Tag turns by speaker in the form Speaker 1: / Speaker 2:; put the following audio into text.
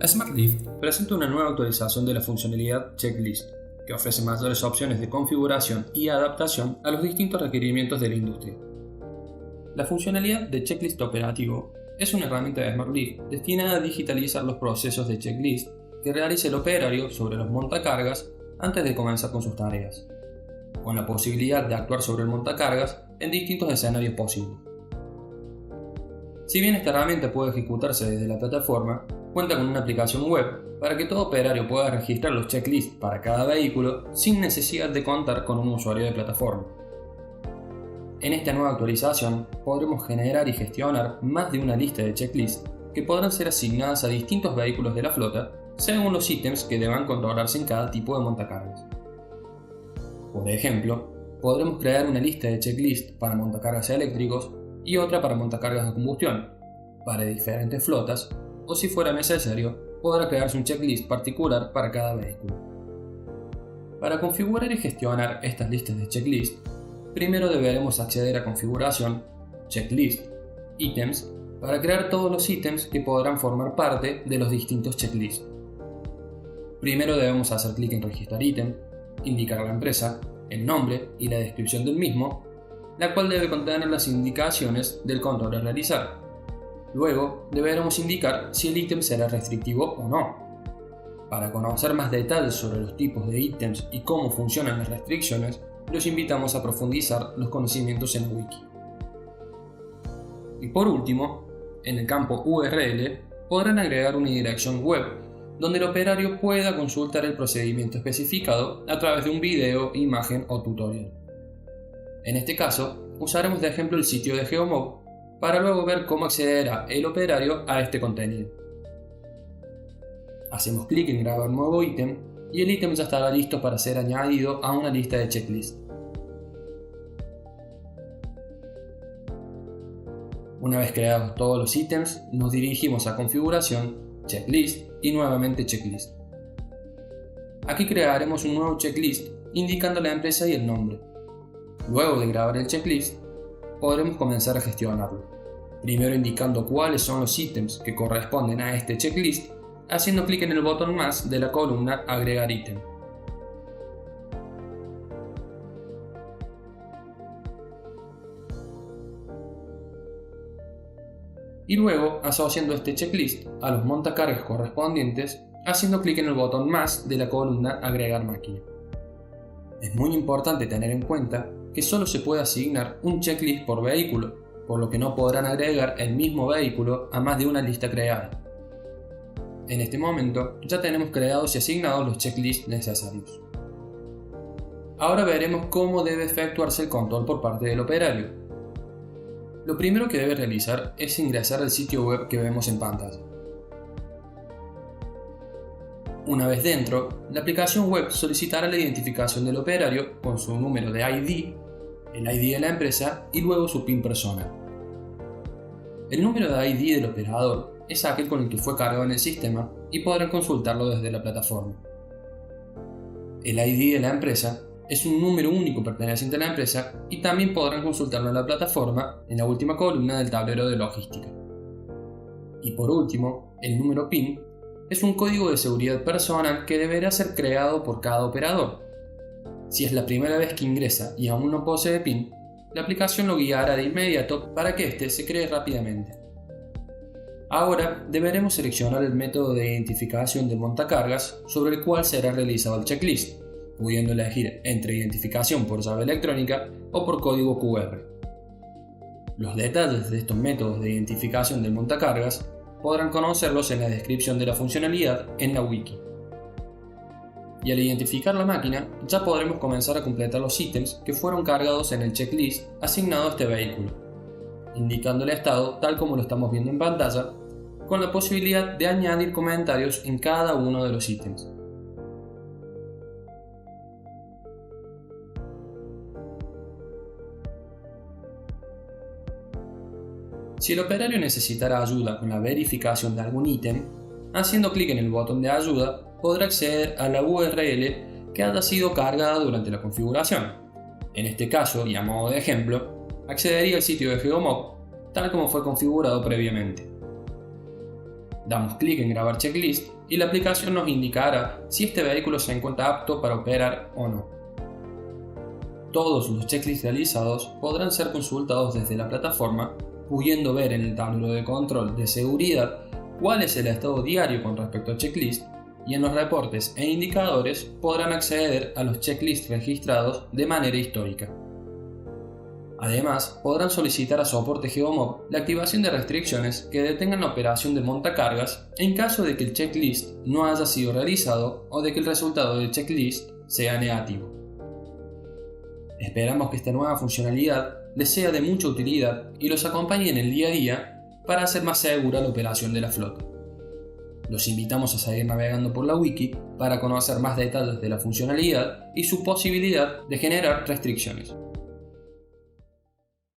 Speaker 1: SmartLift presenta una nueva actualización de la funcionalidad Checklist, que ofrece mayores opciones de configuración y adaptación a los distintos requerimientos de la industria. La funcionalidad de Checklist operativo es una herramienta de SmartLift destinada a digitalizar los procesos de checklist que realiza el operario sobre los montacargas antes de comenzar con sus tareas, con la posibilidad de actuar sobre el montacargas en distintos escenarios posibles. Si bien esta herramienta puede ejecutarse desde la plataforma, cuenta con una aplicación web para que todo operario pueda registrar los checklists para cada vehículo sin necesidad de contar con un usuario de plataforma. En esta nueva actualización podremos generar y gestionar más de una lista de checklists que podrán ser asignadas a distintos vehículos de la flota según los ítems que deban controlarse en cada tipo de montacargas. Por ejemplo, podremos crear una lista de checklists para montacargas eléctricos y otra para montacargas de combustión, para diferentes flotas, o si fuera necesario, podrá crearse un checklist particular para cada vehículo. Para configurar y gestionar estas listas de checklist, primero deberemos acceder a Configuración, Checklist, Ítems, para crear todos los ítems que podrán formar parte de los distintos checklists. Primero debemos hacer clic en Registrar ítem, indicar la empresa, el nombre y la descripción del mismo, la cual debe contener las indicaciones del control a realizar. Luego deberemos indicar si el ítem será restrictivo o no. Para conocer más detalles sobre los tipos de ítems y cómo funcionan las restricciones, los invitamos a profundizar los conocimientos en la wiki. Y por último, en el campo URL podrán agregar una dirección web donde el operario pueda consultar el procedimiento especificado a través de un video, imagen o tutorial. En este caso, usaremos de ejemplo el sitio de Geomob para luego ver cómo accederá el operario a este contenido. Hacemos clic en Grabar nuevo ítem y el ítem ya estará listo para ser añadido a una lista de checklist. Una vez creados todos los ítems, nos dirigimos a Configuración, Checklist y nuevamente Checklist. Aquí crearemos un nuevo checklist indicando la empresa y el nombre. Luego de grabar el checklist, podremos comenzar a gestionarlo, primero indicando cuáles son los ítems que corresponden a este checklist, haciendo clic en el botón más de la columna Agregar ítem. Y luego asociando este checklist a los montacargas correspondientes, haciendo clic en el botón más de la columna Agregar máquina. Es muy importante tener en cuenta que solo se puede asignar un checklist por vehículo, por lo que no podrán agregar el mismo vehículo a más de una lista creada. En este momento ya tenemos creados y asignados los checklists necesarios. Ahora veremos cómo debe efectuarse el control por parte del operario. Lo primero que debe realizar es ingresar al sitio web que vemos en pantalla. Una vez dentro, la aplicación web solicitará la identificación del operario con su número de ID, el ID de la empresa y luego su PIN personal. El número de ID del operador es aquel con el que fue cargado en el sistema y podrán consultarlo desde la plataforma. El ID de la empresa es un número único perteneciente a la empresa y también podrán consultarlo en la plataforma en la última columna del tablero de logística. Y por último, el número PIN es un código de seguridad personal que deberá ser creado por cada operador. Si es la primera vez que ingresa y aún no posee PIN, la aplicación lo guiará de inmediato para que éste se cree rápidamente. Ahora deberemos seleccionar el método de identificación del montacargas sobre el cual será realizado el checklist, pudiendo elegir entre identificación por llave electrónica o por código QR. Los detalles de estos métodos de identificación del montacargas podrán conocerlos en la descripción de la funcionalidad en la wiki. Y al identificar la máquina, ya podremos comenzar a completar los ítems que fueron cargados en el checklist asignado a este vehículo, indicando el estado tal como lo estamos viendo en pantalla, con la posibilidad de añadir comentarios en cada uno de los ítems. Si el operario necesitara ayuda con la verificación de algún ítem, haciendo clic en el botón de ayuda, podrá acceder a la URL que haya sido cargada durante la configuración. En este caso, y a modo de ejemplo, accedería al sitio de Geomob, tal como fue configurado previamente. Damos clic en grabar checklist y la aplicación nos indicará si este vehículo se encuentra apto para operar o no. Todos los checklists realizados podrán ser consultados desde la plataforma, pudiendo ver en el tablero de control de seguridad cuál es el estado diario con respecto al checklist, y en los reportes e indicadores podrán acceder a los checklists registrados de manera histórica. Además, podrán solicitar a soporte Geomob la activación de restricciones que detengan la operación de montacargas en caso de que el checklist no haya sido realizado o de que el resultado del checklist sea negativo. Esperamos que esta nueva funcionalidad les sea de mucha utilidad y los acompañe en el día a día para hacer más segura la operación de la flota. Los invitamos a seguir navegando por la wiki para conocer más detalles de la funcionalidad y su posibilidad de generar restricciones.